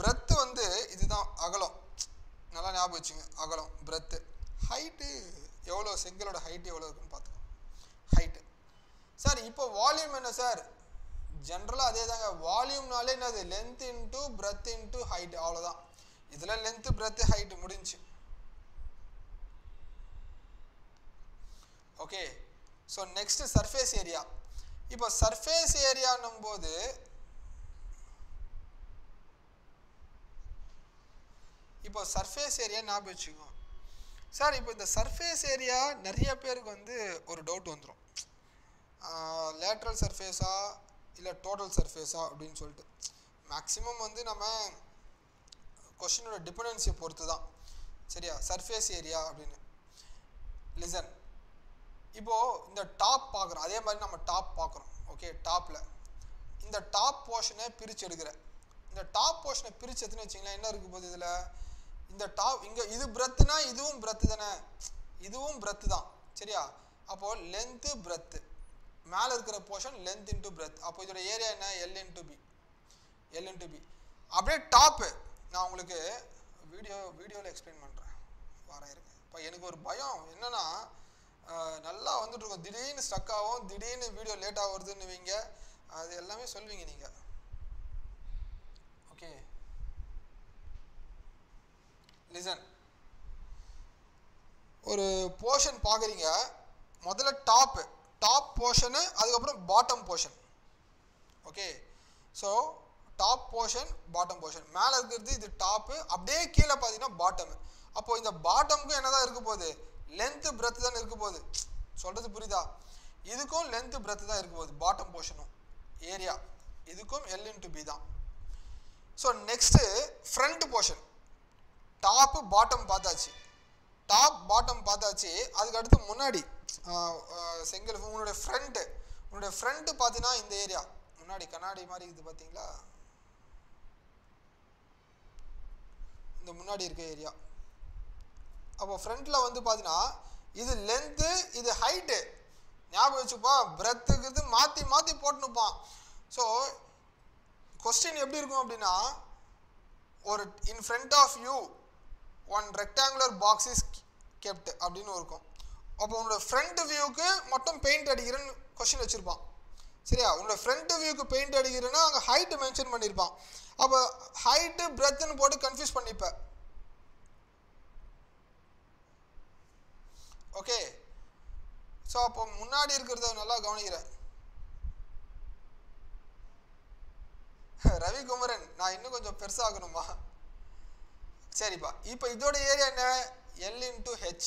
பிரெத்து வந்து இதுதான் அகலம். நல்லா ஞாபகம் வச்சுங்க, அகலம் பிரெத்து. ஹைட்டு எவ்வளோ, செங்கலோட ஹைட்டு எவ்வளோ இருக்குன்னு பார்த்துக்கோ. ஹைட்டு. சார் இப்போ வால்யூம் என்ன சார்? ஜென்ரலாக அதே தாங்க. வால்யூம்னாலே என்னது, length into breadth into height, அவ்வளோதான். இதில் லென்த்து பிரெத்து ஹைட்டு முடிஞ்சு. Okay, so next surface area. இப்போ சர்ஃபேஸ் ஏரியான்னும் போது இப்போ சர்ஃபேஸ் ஏரியா ஞாபகம் வச்சுக்கோ சார். இப்போ இந்த சர்ஃபேஸ் ஏரியா நிறைய பேருக்கு வந்து ஒரு டவுட் வந்துடும், லேட்ரல் சர்ஃபேஸா இல்லை டோட்டல் சர்ஃபேஸா அப்படின்னு சொல்லிட்டு. மேக்ஸிமம் வந்து நம்ம கொஷினோட டிபெண்டன்சியை பொறுத்து தான். சரியா? சர்ஃபேஸ் ஏரியா அப்படின்னு. லிசன். இப்போது இந்த டாப் பார்க்குறோம், அதே மாதிரி நம்ம டாப் பார்க்குறோம். ஓகே, டாப்பில் இந்த டாப் போர்ஷனை பிரித்து எடுக்கிறேன். இந்த டாப் போர்ஷனை பிரித்து எடுத்துன்னு வச்சிங்களேன், என்ன இருக்குது போது இதில் இந்த டாப் இங்கே இது பிரெத்துனா இதுவும் பிரெத்து தானே, இதுவும் பிரெத்து தான். சரியா? அப்போது லென்த்து பிரெத்து, மேலே இருக்கிற போர்ஷன் லென்த் இன்ட்டு பிரெத். அப்போ இதோட ஏரியா என்ன, எல் இன்ட்டு பி. அப்படியே டாப்பு நான் உங்களுக்கு வீடியோவில் எக்ஸ்பிளைன் பண்ணுறேன். வரேன் இருங்க. இப்போ எனக்கு ஒரு பயம் என்னன்னா, நல்லா வந்துட்டு இருக்கும், திடீர்னு ஸ்டக் ஆகும், திடீர்னு வீடியோ லேட்டாக வருதுன்னு வைங்க, அது எல்லாமே சொல்வீங்க நீங்கள். Okay, listen. ஒரு போர்ஷன் பார்க்குறீங்க, முதல்ல டாப் போர்ஷனு, அதுக்கப்புறம் bottom portion. Okay, so top portion bottom portion, மேலே இருக்கிறது இது டாப்பு, அப்படியே கீழே பார்த்தீங்கன்னா பாட்டம். அப்போது இந்த பாட்டமுக்கும் என்ன தான் இருக்க போகுது, லென்த்து பிரெத்து தான் இருக்க போகுது. சொல்கிறது புரியுதா? இதுக்கும் லென்த்து பிரெத்து தான் இருக்க போகுது, பாட்டம் போர்ஷனும் ஏரியா. இதுக்கும் L/B தான். So next front portion, top bottom பார்த்தாச்சு, டாப் பாட்டம் பார்த்தாச்சு. அதுக்கு அடுத்து முன்னாடி செங்கல் உன்னுடைய ஃப்ரண்ட்டு பார்த்தீங்கன்னா இந்த ஏரியா, முன்னாடி கண்ணாடி மாதிரி இது பார்த்தீங்களா, இந்த முன்னாடி இருக்க ஏரியா. அப்போ ஃப்ரண்ட்டில் வந்து பார்த்தீங்கன்னா இது லென்த்து, இது ஹைட்டு. ஞாபகம் வச்சுப்பா, பிரெத்துக்கு மாற்றி மாற்றி போட்டுனுப்பான். ஸோ கொஸ்டின் எப்படி இருக்கும் அப்படின்னா, ஒரு in front of you one rectangular box is kept அப்படின்னு இருக்கும். அப்போ உன்னோட ஃப்ரண்ட் வியூக்கு மட்டும் பெயிண்ட் அடிக்கிறேன்னு கொஸ்டின் வச்சுருப்பான். சரியா? உன்னோட ஃப்ரண்ட் வியூக்கு பெயிண்ட் அடிக்கிறேன்னா அங்கே ஹைட்டு மென்ஷன் பண்ணியிருப்பான். அப்போ ஹைட்டு பிரெத்துன்னு போட்டு கன்ஃபியூஸ் பண்ணிப்பேன். ஓகே, ஸோ அப்போ முன்னாடி இருக்கிறத நல்லா கவனிக்கிறேன். ரவிகுமரன், நான் இன்னும் கொஞ்சம் பெருசாகணுமா? சரிப்பா, இப்போ இதோட ஏரியா என்ன, L/H.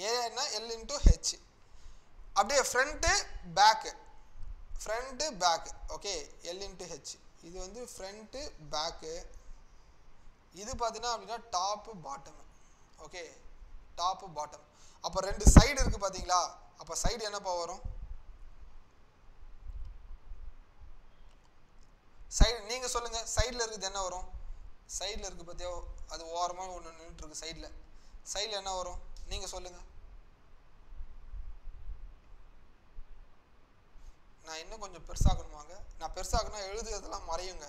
ஏரியா என்ன, L/H. அப்படியே ஃப்ரண்ட்டு பேக்கு, ஓகே, L/H. இது வந்து ஃப்ரண்ட்டு பேக்கு. இது பார்த்தீங்கன்னா அப்படின்னா top bottom. Okay, top bottom. அப்போ ரெண்டு சைடு இருக்குது பார்த்தீங்களா? அப்போ சைடு என்னப்பா வரும், சைடு நீங்கள் சொல்லுங்கள், சைடில் இருக்குது என்ன வரும்? சைடில் இருக்குது பார்த்தியா, அது ஓரமாக ஒன்று நின்றுட்டுருக்கு சைடில் என்ன வரும் நீங்கள் சொல்லுங்கள். நான் இன்னும் கொஞ்சம் பெருசாகணுமாங்க? நான் பெருசாகணும், எழுதுறதெல்லாம் மறையுங்க.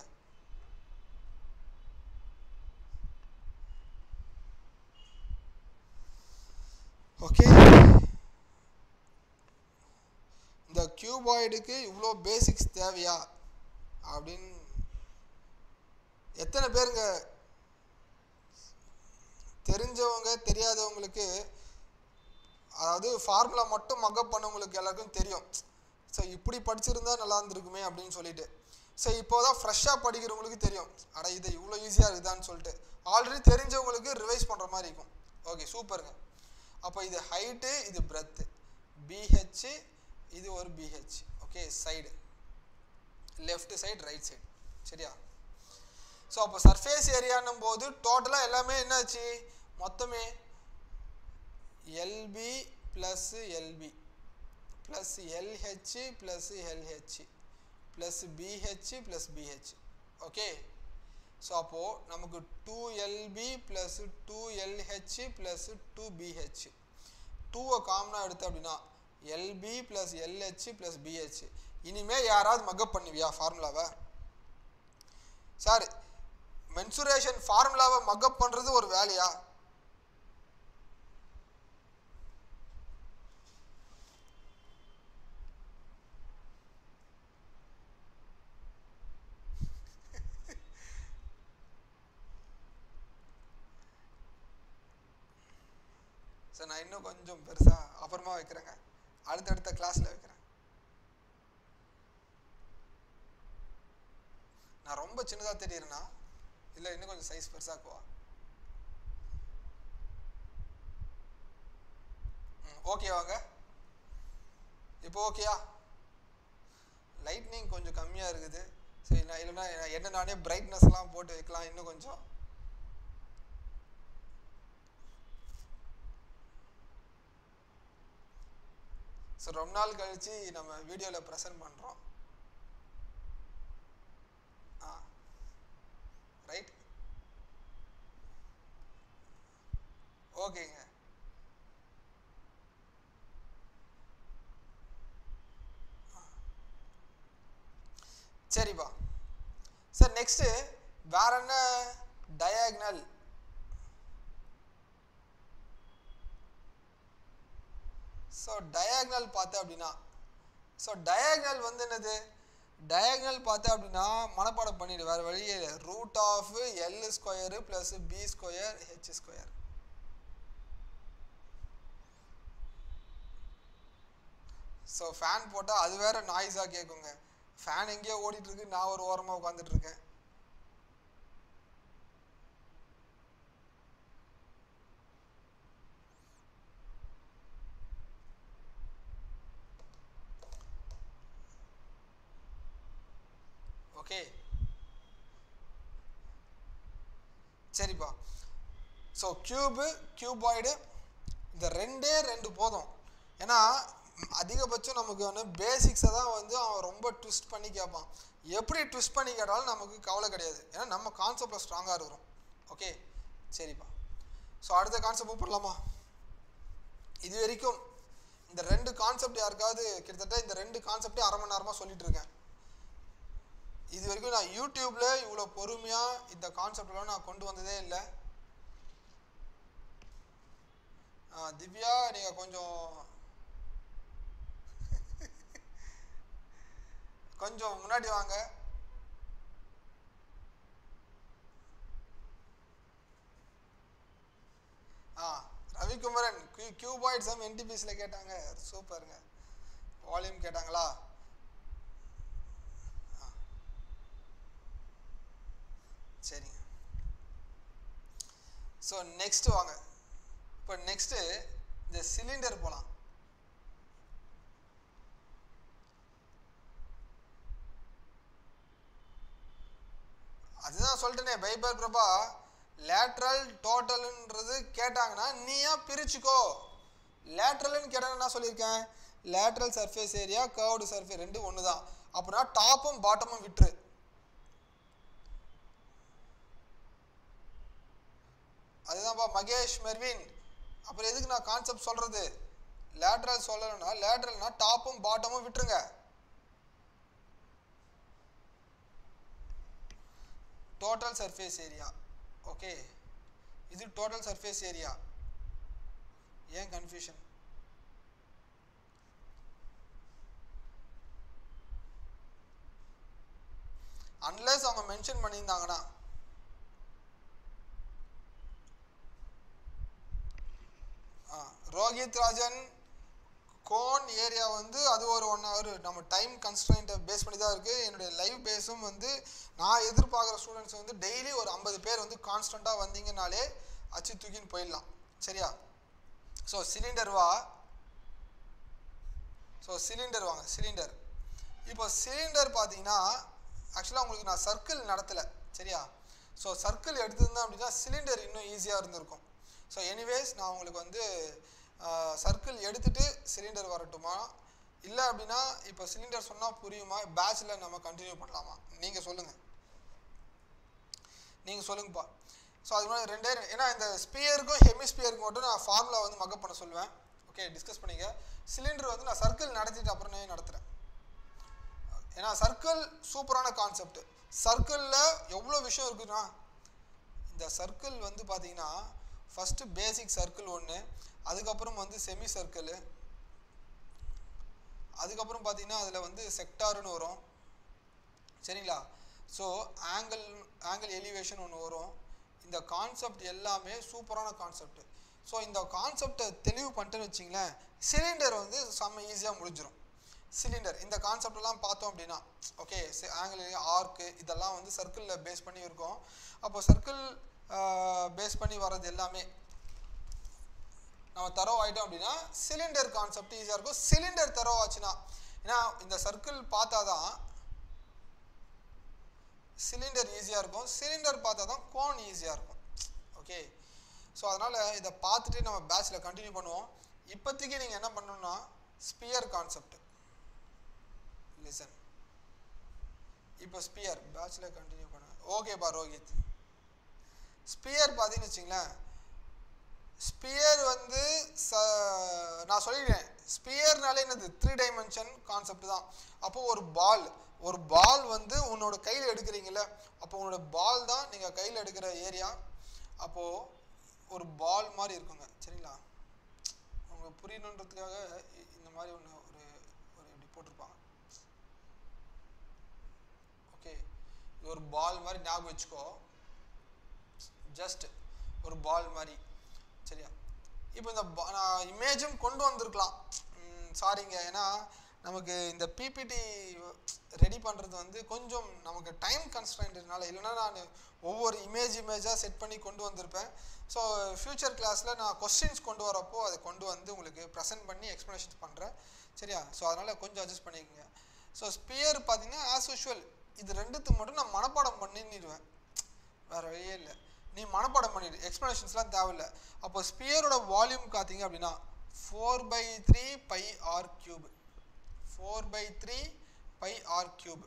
ஓகே, இந்த கியூபாய்டுக்கு இவ்வளோ பேசிக்ஸ் தேவையா அப்படின்னு எத்தனை பேருங்க தெரிஞ்சவங்க தெரியாதவங்களுக்கு, அதாவது ஃபார்முலா மட்டும் மக்கப் பண்ணவங்களுக்கு எல்லாருக்கும் தெரியும். ஸோ இப்படி படிச்சிருந்தா நல்லா இருந்திருக்குமே அப்படின்னு சொல்லிட்டு. ஸோ இப்போ தான் ஃப்ரெஷ்ஷாக படிக்கிறவங்களுக்கு தெரியும், அட இது இவ்வளோ ஈஸியாக இருக்குதான்னு சொல்லிட்டு. ஆல்ரெடி தெரிஞ்சவங்களுக்கு ரிவைஸ் பண்ணுற மாதிரி இருக்கும். ஓகே, சூப்பருங்க. அப்போ இது ஹைட்டு, இது பிரெத்து, BH, இது ஒரு BH. Okay, side left side right side. சரியா? ஸோ அப்போ சர்ஃபேஸ் ஏரியான்னும் போது டோட்டலாக எல்லாமே என்னாச்சு, மொத்தமே LB plus LB plus LH plus LH plus BH plus BH. Okay, so அப்போது நமக்கு 2LB plus 2LH plus 2BH. 2வை காமனாக எடுத்து அப்படின்னா LB plus LH plus BH. இனிமேல் யாராவது மக்கப் பண்ணுவியா ஃபார்முலாவை? சார், மென்சுரேஷன் ஃபார்முலாவை மக்கப் பண்ணுறது ஒரு வேலையா? சார், நான் இன்னும் கொஞ்சம் பெருசாக அப்புறமா வைக்கிறேங்க, அடுத்தடுத்த கிளாஸில் வைக்கிறேன். நான் ரொம்ப சின்னதாக தெரியுறேன்னா இல்லை இன்னும் கொஞ்சம் சைஸ் பெருசாக்குவா? ஓகேவாங்க? இப்போ ஓகேயா? லைட்னிங் கொஞ்சம் கம்மியாக இருக்குது. சரி, நான் இல்லைன்னா என்ன நானே பிரைட்னஸ் எல்லாம் போட்டு வைக்கலாம் இன்னும் கொஞ்சம். ஸோ ரொம்ப நாள் கழித்து நம்ம வீடியோவில் ப்ரெசென்ட் பண்ணுறோம். ரைட், ஓகேங்க. சரிப்பா சார், நெக்ஸ்ட்டு வேற என்ன diagonal. So diagonal பார்த்தா அப்படினா so diagonal வந்து என்னது diagonal பார்த்தா அப்படினா மனப்பாடம் பண்ணிடு வேற வழியே இல்ல root of l square plus b square h square. So fan போட்டா அது வேற நாய்ஸா கேக்குங்க ஃபேன் எங்கேயோ ஓடிட்டு இருக்கு நான் ஒரு ஓரமா உட்கார்ந்துட்டு இருக்கேன் ஓகே சரிப்பா சோ கியூபாய்டு இந்த ரெண்டு போதும் ஏனா அதிகபட்சம் நமக்கு வந்து பேசிக்ஸை தான் வந்து அவன் ரொம்ப ட்விஸ்ட் பண்ணி கேட்பான் எப்படி ட்விஸ்ட் பண்ணி கேட்டாலும் நமக்கு கவலை கிடையாது ஏன்னா நம்ம கான்செப்டில் ஸ்ட்ராங்காக இருக்கிறோம் ஓகே சரிப்பா ஸோ அடுத்த கான்செப்ட் மூவ் பண்ணலாமா இது வரைக்கும் இந்த ரெண்டு கான்செப்ட் யாருக்காவது கிட்டத்தட்ட இந்த ரெண்டு கான்செப்டே அரை மணி நேரமாக சொல்லிட்டு இருக்கேன் இது வரைக்கும் நான் யூடியூப்ல இவ்வளோ பொறுமையாக இந்த கான்செப்ட்லாம் நான் கொண்டு வந்ததே இல்லை திவ்யா நீங்கள் கொஞ்சம் முன்னாடி வாங்க ரவிக்குமரன் கியூபாய்ட் சம் என்டிபிஸ்ல கேட்டாங்க சூப்பருங்க வால்யூம் கேட்டாங்களா சரிங்க ஸோ நெக்ஸ்ட் வாங்க இப்போ நெக்ஸ்ட் இந்த சிலிண்டர் போகலாம் அதுதான் சொல்லிட்டேனே பைபர் பிரபா லேட்ரல் டோட்டல்ன்றது கேட்டாங்கன்னா நீயா பிரிச்சுக்கோ லேட்ரல்னு கேட்டாங்க என்ன சொல்லியிருக்கேன் lateral surface area curved surface ரெண்டு ஒன்று தான் அப்படின்னா டாப்பும் பாட்டமும் விட்டுரு அதுதான்ப்பா மகேஷ் மெர்வின் அப்புறம் எதுக்கு நான் கான்செப்ட் சொல்றது லேட்ரல் சொல்லணும்னா லேட்ரல்னா டாப்பும் பாட்டமும் விட்டுருங்க total surface area okay இது total surface area ஏன் confusion unless அவங்க மென்ஷன் பண்ணியிருந்தாங்கன்னா ரோஹித் ராஜன் கோன் ஏரியா வந்து அது ஒரு 1 hour நம்ம டைம் கன்ஸ்ட்ரெயின்ட்டை பேஸ் பண்ணி தான் இருக்குது என்னுடைய லைவ் பேஸும் வந்து நான் எதிர்பார்க்குற ஸ்டூடெண்ட்ஸ் வந்து டெய்லி ஒரு 50 பேர் வந்து கான்ஸ்டண்ட்டாக வந்தீங்கனாலே அச்சு தூக்கின்னு போயிடலாம் சரியா ஸோ சிலிண்டர் வாங்க சிலிண்டர் இப்போ சிலிண்டர் பார்த்தீங்கன்னா ஆக்சுவலாக உங்களுக்கு நான் சர்க்கிள் நடத்தலை சரியா ஸோ சர்க்கிள் எடுத்திருந்தேன் அப்படின்னா சிலிண்டர் இன்னும் ஈஸியாக இருந்திருக்கும் ஸோ எனிவேஸ் நான் உங்களுக்கு வந்து சர்க்கிள் எடுத்துகிட்டு சிலிண்டர் வரட்டுமா இல்லை அப்படின்னா இப்போ சிலிண்டர் சொன்னால் புரியுமா பேட்சில் நம்ம கண்டினியூ பண்ணலாமா நீங்கள் சொல்லுங்கப்பா ஸோ அது மாதிரி ரெண்டே ஏன்னா இந்த ஸ்பியருக்கும் ஹெமிஸ்பியருக்கும் மட்டும் நான் ஃபார்முலா வந்து மக்கப் பண்ண சொல்லுவேன் ஓகே டிஸ்கஸ் பண்ணிங்க சிலிண்டர் வந்து நான் சர்க்கிள் நடத்திட்டு அப்புறம் நடத்துகிறேன் ஏன்னா சர்க்கிள் சூப்பரான கான்செப்ட் சர்க்கிளில் எவ்வளோ விஷயம் இருக்குன்னா இந்த சர்க்கிள் வந்து பார்த்தீங்கன்னா ஃபஸ்ட்டு பேசிக் சர்க்கிள் ஒன்று அதுக்கப்புறம் வந்து செமி சர்க்கிள் அதுக்கப்புறம் பார்த்தீங்கன்னா அதில் வந்து செக்டார்னு வரும் சரிங்களா ஸோ ஆங்கிள் எலிவேஷன் ஒன்று வரும் இந்த கான்செப்ட் எல்லாமே சூப்பரான கான்செப்ட் ஸோ இந்த கான்செப்டை தெளிவு பண்ணிட்டுன்னு வச்சிங்களேன் சிலிண்டர் வந்து செம்ம ஈஸியாக முடிஞ்சிடும் சிலிண்டர் இந்த கான்செப்டெல்லாம் பார்த்தோம் அப்படின்னா ஓகே ஆங்கிள் ஆர்க்கு இதெல்லாம் வந்து சர்க்கிளில் பேஸ் பண்ணி இருக்கும் அப்போ சர்க்கிள் பேஸ் பண்ணி வர்றது எல்லாமே நம்ம தரவு ஆகிட்டோம் அப்படின்னா சிலிண்டர் கான்செப்ட் ஈஸியாக இருக்கும் சிலிண்டர் தரவு ஆச்சுன்னா ஏன்னா இந்த சர்க்கிள் பார்த்தா தான் சிலிண்டர் ஈஸியாக இருக்கும் சிலிண்டர் பார்த்தா தான் கோன் ஈஸியாக இருக்கும் ஓகே ஸோ அதனால் இதை பார்த்துட்டு நம்ம பேட்சில் கண்டினியூ பண்ணுவோம் இப்போதைக்கு நீங்கள் என்ன பண்ணணும்னா ஸ்பியர் கான்செப்ட் லிசன் இப்போ ஸ்பியர் பேட்சில் கண்டினியூ பண்ணுங்க ஓகேப்பா ரோஹித் ஸ்பியர் பார்த்தீங்கன்னு வச்சிங்களேன் ஸ்பியர் வந்து நான் சொல்லிடுறேன், ஸ்பியர்னாலே என்னது 3 டைமென்ஷன் கான்செப்ட் தான். அப்போது ஒரு பால் வந்து உன்னோட கையில் எடுக்கிறீங்கள, அப்போ உன்னோட பால் தான் நீங்கள் கையில் எடுக்கிற ஏரியா. அப்போது ஒரு பால் மாதிரி இருக்குங்க, சரிங்களா? உங்களுக்கு புரியணுன்றதுக்காக இந்த மாதிரி ஒன்று ஒரு இப்படி போட்டிருப்பாங்க. ஓகே, இது ஒரு பால் மாதிரி ஞாபகம் வச்சுக்கோ, ஜஸ்ட் ஒரு பால் மாதிரி, சரியா? இப்போ இந்த நான் இமேஜும் கொண்டு வந்திருக்கலாம், சாரிங்க, ஏன்னா நமக்கு இந்த பிபிடி ரெடி பண்ணுறது வந்து கொஞ்சம் நமக்கு டைம் கன்ஸ்ட்ரைன்ட்னால, இல்லைன்னா நான் ஒவ்வொரு இமேஜாக செட் பண்ணி கொண்டு வந்திருப்பேன். ஸோ ஃப்யூச்சர் கிளாஸில் நான் கொஸ்டின்ஸ் கொண்டு வரப்போ அதை கொண்டு வந்து உங்களுக்கு ப்ரெசென்ட் பண்ணி எக்ஸ்ப்ளனேஷன் பண்ணுறேன், சரியா? ஸோ அதனால் கொஞ்சம் அட்ஜஸ்ட் பண்ணிக்கோங்க. ஸோ ஸ்பியர் பார்த்தீங்கன்னா ஆஸ் யூஷுவல் இது ரெண்டுத்துக்கு மட்டும் நான் மனப்பாடம் பண்ணிடுவேன், வேறு வழியே இல்லை. நீ மனப்பாடம் பண்ணிடு, எக்ஸ்ப்ளனேஷன்ஸ்லாம் தேவையில்லை. அப்போ ஸ்பியரோட வால்யூம் பார்த்தீங்க அப்படின்னா 4/3 pi r cube, 4/3 pi r cube.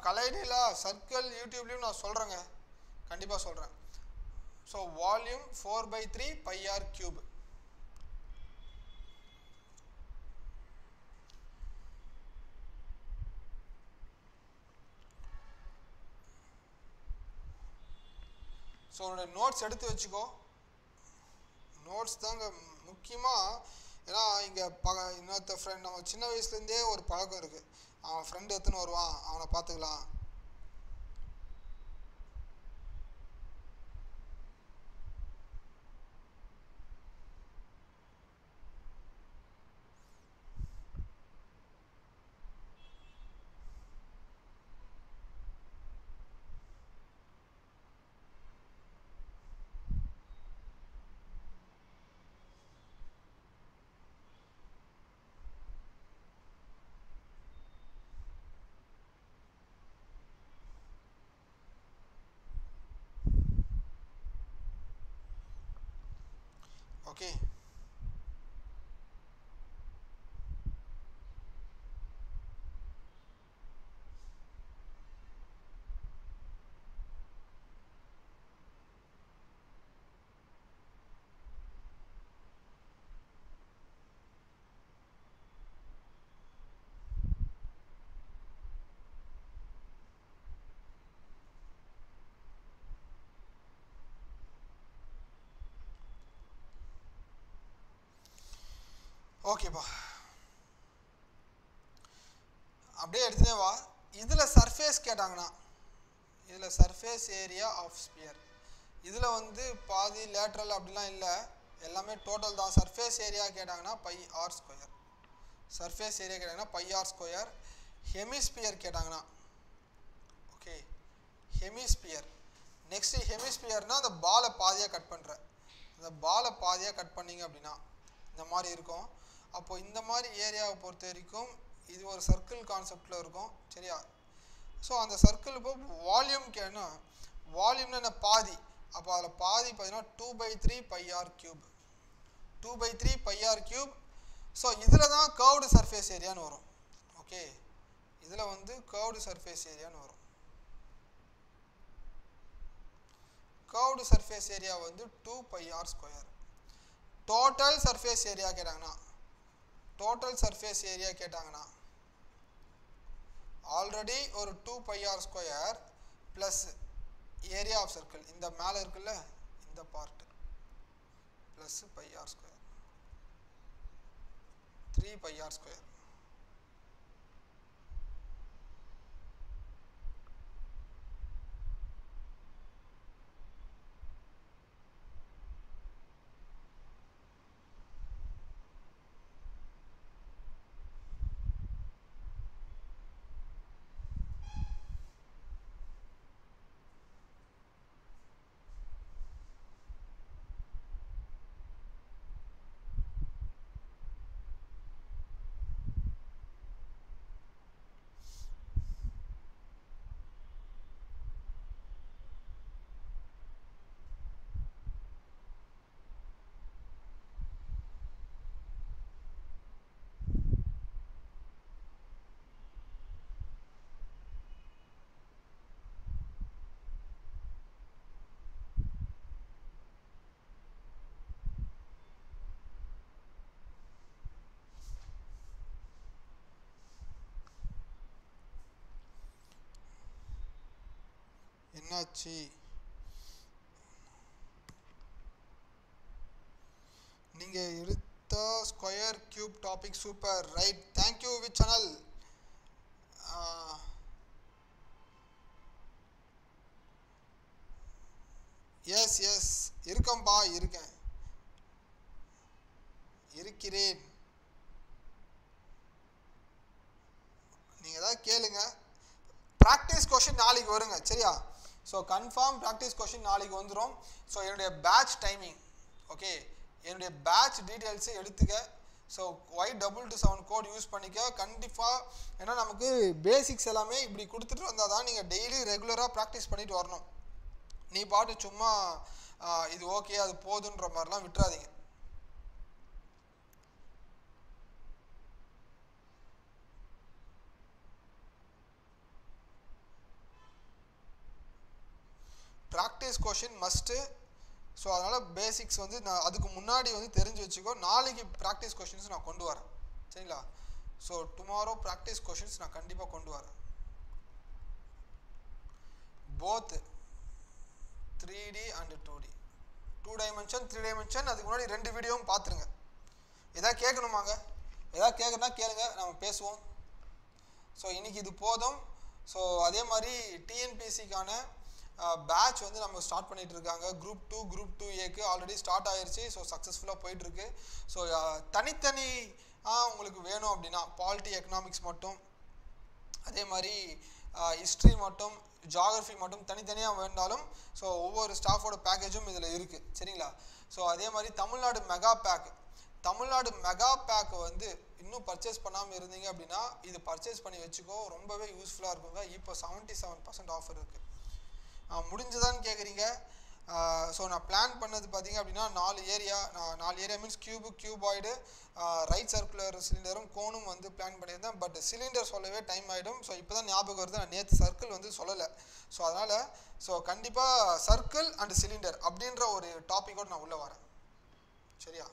Kalainila circle யூடியூப்லேயும் நான் சொல்கிறேங்க, கண்டிப்பாக சொல்கிறேன். So volume 4/3 pi r cube. So உன்னோட நோட்ஸ் எடுத்து வச்சுக்கோ, நோட்ஸ் தாங்க முக்கியமாக. ஏன்னா இங்கே இன்னொருத்த ஃப்ரெண்ட், நம்ம சின்ன வயசுலேருந்தே ஒரு பழக்கம் இருக்குது, அவன் ஃப்ரெண்டு எடுத்துன்னு வருவான், அவனை பார்த்துக்கலாம். ஓகே, ஓகேப்பா, அப்படியே எடுத்துனே வா. இதில் சர்ஃபேஸ் கேட்டாங்கன்னா, இதில் சர்ஃபேஸ் ஏரியா ஆஃப் ஸ்பியர், இதில் வந்து பாதி லேட்ரல் அப்படிலாம் இல்லை, எல்லாமே டோட்டல் தான். சர்ஃபேஸ் ஏரியா கேட்டாங்கன்னா pi r square, surface area கேட்டாங்கன்னா பை ஆர் ஸ்கொயர். ஹெமிஸ்பியர் கேட்டாங்கன்னா, ஓகே, ஹெமிஸ்பியர். நெக்ஸ்ட்டு ஹெமிஸ்பியர்னால் அந்த பாலை பாதியாக கட் பண்ணுற, இந்த பாலை பாதியாக கட் பண்ணிங்க அப்படின்னா இந்த மாதிரி இருக்கும். அப்போது இந்த மாதிரி ஏரியாவை பொறுத்த வரைக்கும் இது ஒரு சர்க்கிள் கான்செப்டில் இருக்கும், சரியா? ஸோ அந்த சர்க்கிள் இப்போ வால்யூம் கேனா, வால்யூம்னு என்ன பாதி, அப்போ அதில் பாதி பார்த்தீங்கன்னா 2/3 pi r cube, 2/3 pi r cube. So இதில் தான் கர்வ்டு சர்ஃபேஸ் ஏரியான்னு வரும். ஓகே, இதில் வந்து கர்வ்டு சர்ஃபேஸ் ஏரியான்னு வரும். கர்வ்டு சர்ஃபேஸ் ஏரியா வந்து 2 pi r square. Total surface area கேட்டாங்கன்னா, டோட்டல் சர்ஃபேஸ் ஏரியா கேட்டாங்கன்னா ஆல்ரெடி ஒரு 2 pi r square plus area of circle, இந்த மேலே இருக்குல்ல இந்த part, plus pi r square, 3 pi r square. என்னாச்சு? நீங்கள் எடுத்த square cube topic super. Right, thank you which channel. Yes yes இருக்கேன்பா, இருக்கிறேன். நீங்கள் ஏதாவது கேளுங்க. ப்ராக்டிஸ் கொஷின் நாளைக்கு வருங்க, சரியா? ஸோ கன்ஃபார்ம் ப்ராக்டிஸ் கொஷின் நாளைக்கு வந்துடும். ஸோ என்னுடைய பேட்ச் டைமிங், ஓகே, என்னுடைய பேட்ச் டீட்டெயில்ஸை எடுத்துக்க. ஸோ Y227 கோட் யூஸ் பண்ணிக்க கண்டிப்பாக. ஏன்னா நமக்கு பேசிக்ஸ் எல்லாமே இப்படி கொடுத்துட்டு வந்தால் தான் நீங்கள் டெய்லி ரெகுலராக ப்ராக்டிஸ் பண்ணிட்டு வரணும். நீ பாட்டு சும்மா இது ஓகே அது போதுன்ற மாதிரிலாம் விட்டுறாதீங்க. Practice question must. ஸோ அதனால் பேசிக்ஸ் வந்து நான் அதுக்கு முன்னாடி வந்து தெரிஞ்சு வச்சுக்கோ. நாளைக்கு ப்ராக்டிஸ் கொஷின்ஸ் நான் கொண்டு வரேன், சரிங்களா? ஸோ டுமாரோ ப்ராக்டிஸ் கொஷின்ஸ் நான் கண்டிப்பாக கொண்டு வரேன். Both 3D and 2D, 2 dimension 3 dimension. அதுக்கு முன்னாடி 2 வீடியோவும் பார்த்துருங்க. எதாவது கேட்கணுமாங்க? எதாவது கேட்கணுன்னா கேளுங்க, நம்ம பேசுவோம். ஸோ இன்றைக்கி இது போதும். ஸோ அதே மாதிரி டிஎன்பிஎஸ்சிக்கான பேட்ச் வந்து நம்ம ஸ்டார்ட் பண்ணிகிட்டு இருக்காங்க. Group 2 group 2A already start ஆயிடுச்சு. ஸோ சக்ஸஸ்ஃபுல்லாக போயிட்டுருக்கு. ஸோ தனித்தனி உங்களுக்கு வேணும் அப்படின்னா பாலிட்டி எக்கனாமிக்ஸ் மட்டும், அதே மாதிரி ஹிஸ்ட்ரி மட்டும், ஜியாகிரஃபி மட்டும் தனித்தனியாக வேண்டாலும் ஸோ ஒவ்வொரு ஸ்டாஃபோட பேக்கேஜும் இதில் இருக்குது, சரிங்களா? ஸோ அதே மாதிரி தமிழ்நாடு மெகா பேக் வந்து இன்னும் பர்ச்சேஸ் பண்ணாமல் இருந்தீங்க அப்படின்னா இது பர்ச்சேஸ் பண்ணி வச்சுக்கோ, ரொம்பவே யூஸ்ஃபுல்லாக இருக்குங்க. இப்போ 77% ஆஃபர் இருக்குது. முடிஞ்சதான்னு கேட்குறீங்க. ஸோ நான் பிளான் பண்ணது பார்த்தீங்க அப்படின்னா 4 area means cuboid, right circular சிலிண்டரும் கோனும் வந்து பிளான் பண்ணியிருந்தேன். பட் சிலிண்டர் சொல்லவே டைம் ஆகிடும். ஸோ இப்போ தான் ஞாபகம் வருது, நான் நேற்று சர்க்கிள் வந்து சொல்லலை. ஸோ அதனால் ஸோ கண்டிப்பாக சர்க்கிள் அண்ட் சிலிண்டர் அப்படின்ற ஒரு டாப்பிக்கோடு நான் உள்ளே வரேன், சரியா?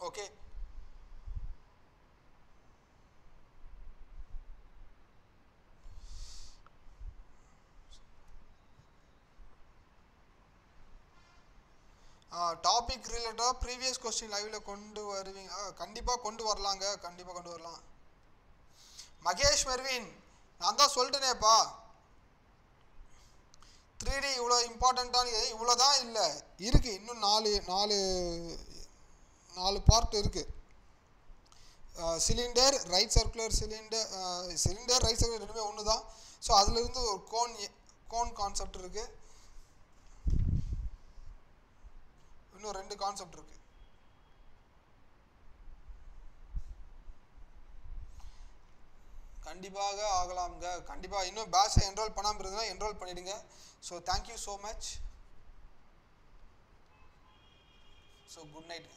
ஓகே, டாபிக் ரிலேட்டடாக ப்ரீவியஸ் கொஸ்டின் லைவில் கொண்டு வருவீங்க? கண்டிப்பாக கொண்டு வரலாங்க, கண்டிப்பாக கொண்டு வரலாம். மகேஷ் மெர்வின், நான் தான் சொல்லிட்டேனேப்பா 3D இவ்வளோ இம்பார்ட்டண்ட்டான இவ்வளோ தான் இல்லை, இருக்குது இன்னும் 4 பார்ட் இருக்குது. Cylinder, right circular cylinder right circular ரெண்டுமே ஒன்று தான். ஸோ அதுலேருந்து ஒரு கோன் கான்செப்ட் இருக்குது. இன்னும் 2 கான்செப்ட் இருக்குது. கண்டிப்பாக ஆகலாம்ங்க, கண்டிப்பாக. இன்னும் பேட்சை என்ரோல் பண்ணாமல் இருந்ததுன்னா என்ரோல் பண்ணிவிடுங்க. So thank you so much. So good night.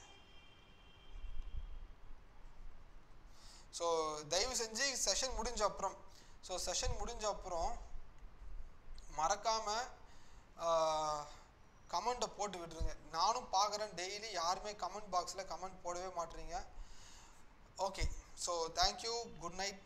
So தயவு செஞ்சு செஷன் முடிஞ்ச அப்புறம் மறக்காமல் கமெண்ட்டை போட்டு விட்டுருங்க. நானும் பார்க்குறேன் டெய்லி, யாருமே கமெண்ட் பாக்ஸில் கமெண்ட் போடவே மாட்டேறீங்க. Okay, so thank you. Good night.